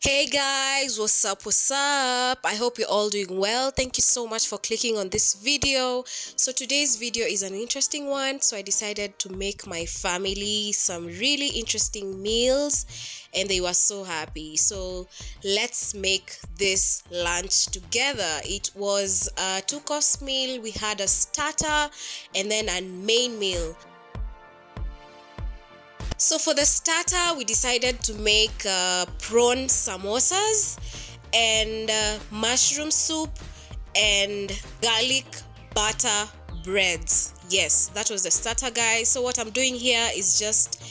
Hey guys, what's up? What's up? I hope you're all doing well. Thank you so much for clicking on this video. So today's video is an interesting one. So I decided to make my family some really interesting meals and they were so happy. So let's make this lunch together. It was a two-course meal. We had a starter and then a main meal. So for the starter, we decided to make prawn samosas and mushroom soup and garlic butter breads. Yes, that was the starter, guys. So what I'm doing here is just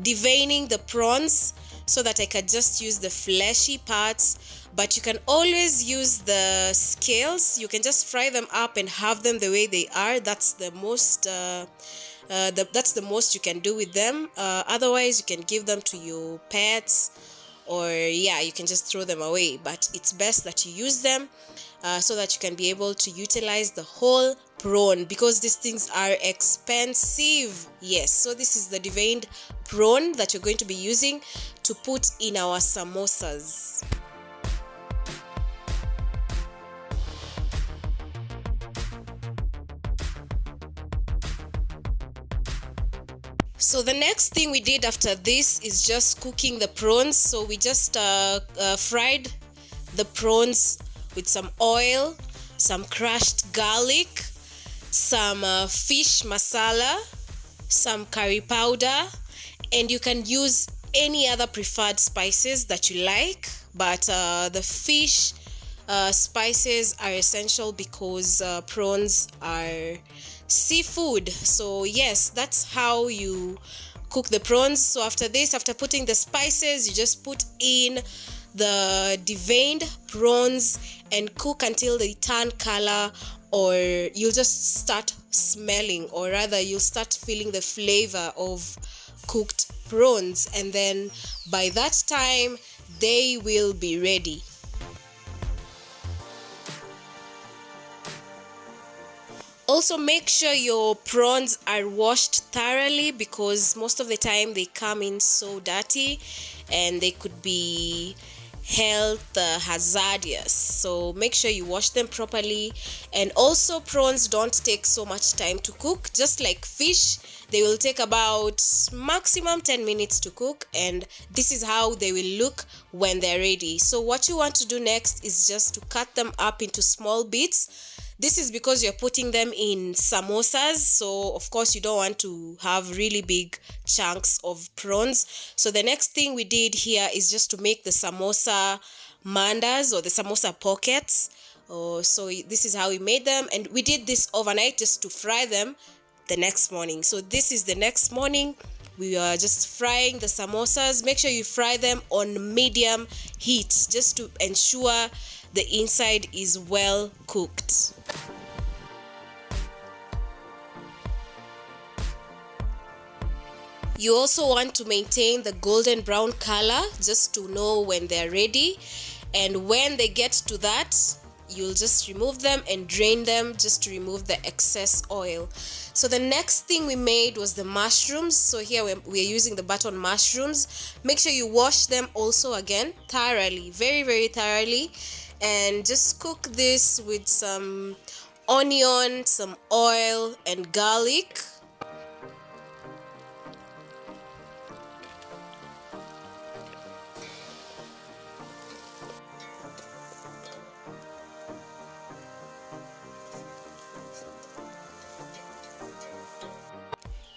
deveining the prawns so that I can just use the fleshy parts, but you can always use the scales. You can just fry them up and have them the way they are. That's the most that's the most you can do with them. Otherwise you can give them to your pets, or yeah, you can just throw them away, but it's best that you use them so that you can be able to utilize the whole prawn, because these things are expensive. Yes, so this is the deveined prawn that you're going to be using to put in our samosas. So the next thing we did after this is just cooking the prawns. So we just fried the prawns with some oil, some crushed garlic, some fish masala, some curry powder, and you can use any other preferred spices that you like, but the fish spices are essential because prawns are seafood. So yes, that's how you cook the prawns. So after this, after putting the spices, you just put in the deveined prawns and cook until they turn color, or you'll just start smelling, or rather you'll start feeling the flavor of cooked prawns, and then by that time they will be ready. Also, make sure your prawns are washed thoroughly, because most of the time they come in so dirty and they could be health hazardous. So make sure you wash them properly. And also, prawns don't take so much time to cook. Just like fish, they will take about maximum 10 minutes to cook, and this is how they will look when they're ready. So what you want to do next is just to cut them up into small bits. This is because you're putting them in samosas, so of course you don't want to have really big chunks of prawns. So the next thing we did here is just to make the samosa mandas, or the samosa pockets. So this is how we made them, and we did this overnight just to fry them the next morning. So this is the next morning. We are just frying the samosas. Make sure you fry them on medium heat just to ensure the inside is well cooked. You also want to maintain the golden brown color just to know when they're ready, and when they get to that, you'll just remove them and drain them just to remove the excess oil. So the next thing we made was the mushrooms. So here we're using the button mushrooms. Make sure you wash them also again thoroughly, very thoroughly, and just cook this with some onion, some oil, and garlic.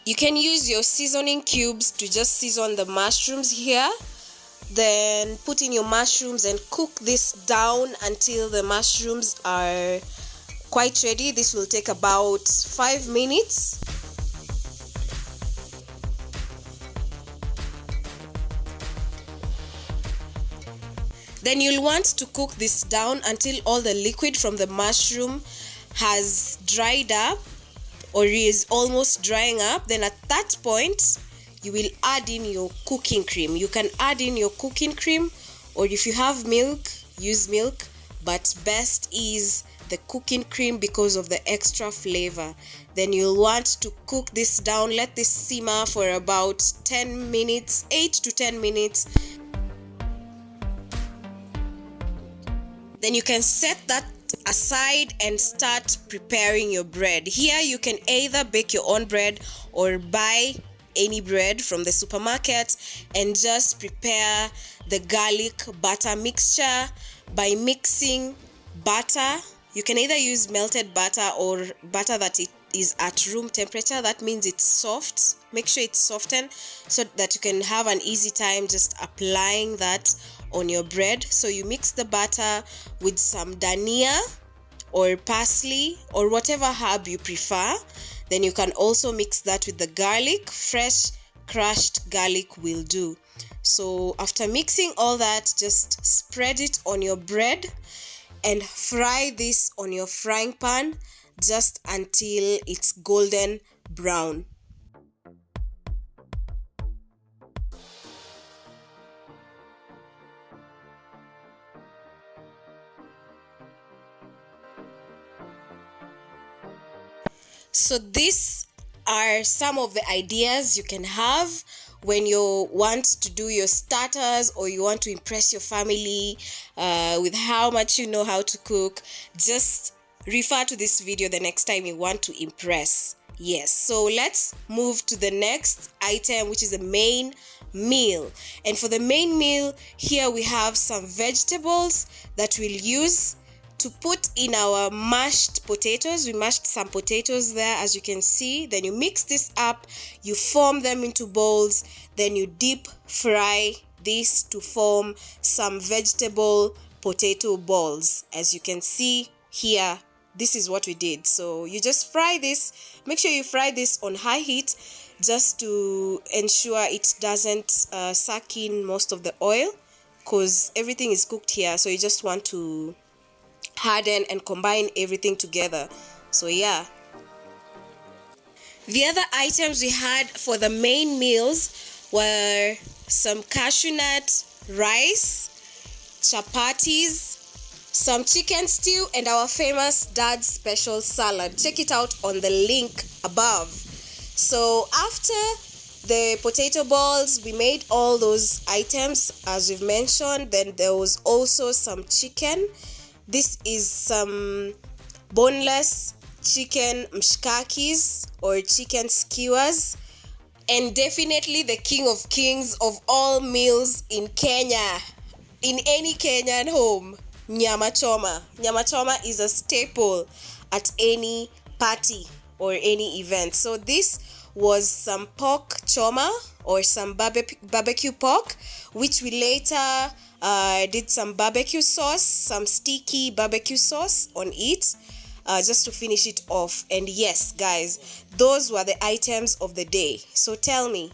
You can use your seasoning cubes to just season the mushrooms here. Then put in your mushrooms and cook this down until the mushrooms are quite ready. This will take about 5 minutes. Then you'll want to cook this down until all the liquid from the mushroom has dried up, or is almost drying up. Then at that point, you will add in your cooking cream. You can add in your cooking cream, or if you have milk, use milk, but best is the cooking cream because of the extra flavor. Then you'll want to cook this down. Let this simmer for about 10 minutes, 8 to 10 minutes. Then you can set that aside and start preparing your bread. Here you can either bake your own bread or buy any bread from the supermarket and just prepare the garlic butter mixture by mixing butter. You can either use melted butter or butter that it is at room temperature. That means it's soft. Make sure it's softened so that you can have an easy time just applying that on your bread. So you mix the butter with some dhania or parsley or whatever herb you prefer. Then you can also mix that with the garlic. Fresh crushed garlic will do. So after mixing all that, just spread it on your bread and fry this on your frying pan just until it's golden brown. So these are some of the ideas you can have when you want to do your starters or you want to impress your family with how much you know how to cook. Just refer to this video the next time you want to impress. Yes, so let's move to the next item, which is the main meal. And for the main meal, here we have some vegetables that we'll use to put in our mashed potatoes. We mashed some potatoes there, as you can see. Then you mix this up, you form them into bowls, then you deep fry this to form some vegetable potato balls. As you can see here, this is what we did. So you just fry this. Make sure you fry this on high heat just to ensure it doesn't suck in most of the oil, because everything is cooked here. So you just want to harden and combine everything together. So yeah, the other items we had for the main meals were some cashew nut rice, chapatis, some chicken stew, and our famous dad's special salad. Check it out on the link above. So after the potato balls, we made all those items as we've mentioned. Then there was also some chicken. This is some boneless chicken mshkakis or chicken skewers. And definitely the king of kings of all meals in Kenya, in any Kenyan home, nyama choma. Nyama choma is a staple at any party or any event. So this was some pork choma or some barbecue pork, which we later did some barbecue sauce, some sticky barbecue sauce on it, just to finish it off. And yes, guys, those were the items of the day. So tell me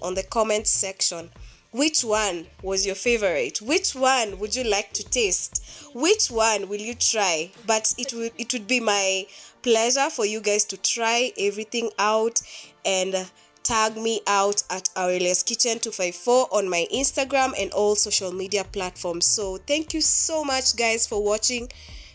on the comments section, which one was your favorite? Which one would you like to taste? Which one will you try? But it would be my pleasure for you guys to try everything out and tag me out at Aurelia's Kitchen 254 on my Instagram and all social media platforms. So thank you so much, guys, for watching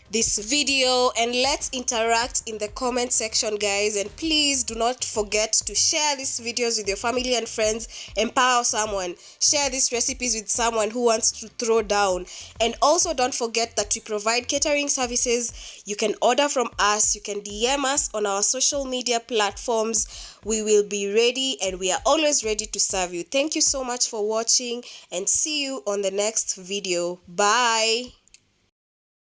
this video, and let's interact in the comment section, guys. And please do not forget to share these videos with your family and friends. Empower someone. Share these recipes with someone who wants to throw down. And also don't forget that we provide catering services. You can order from us. You can DM us on our social media platforms. We will be ready, and we are always ready to serve you. Thank you so much for watching, and see you on the next video. Bye.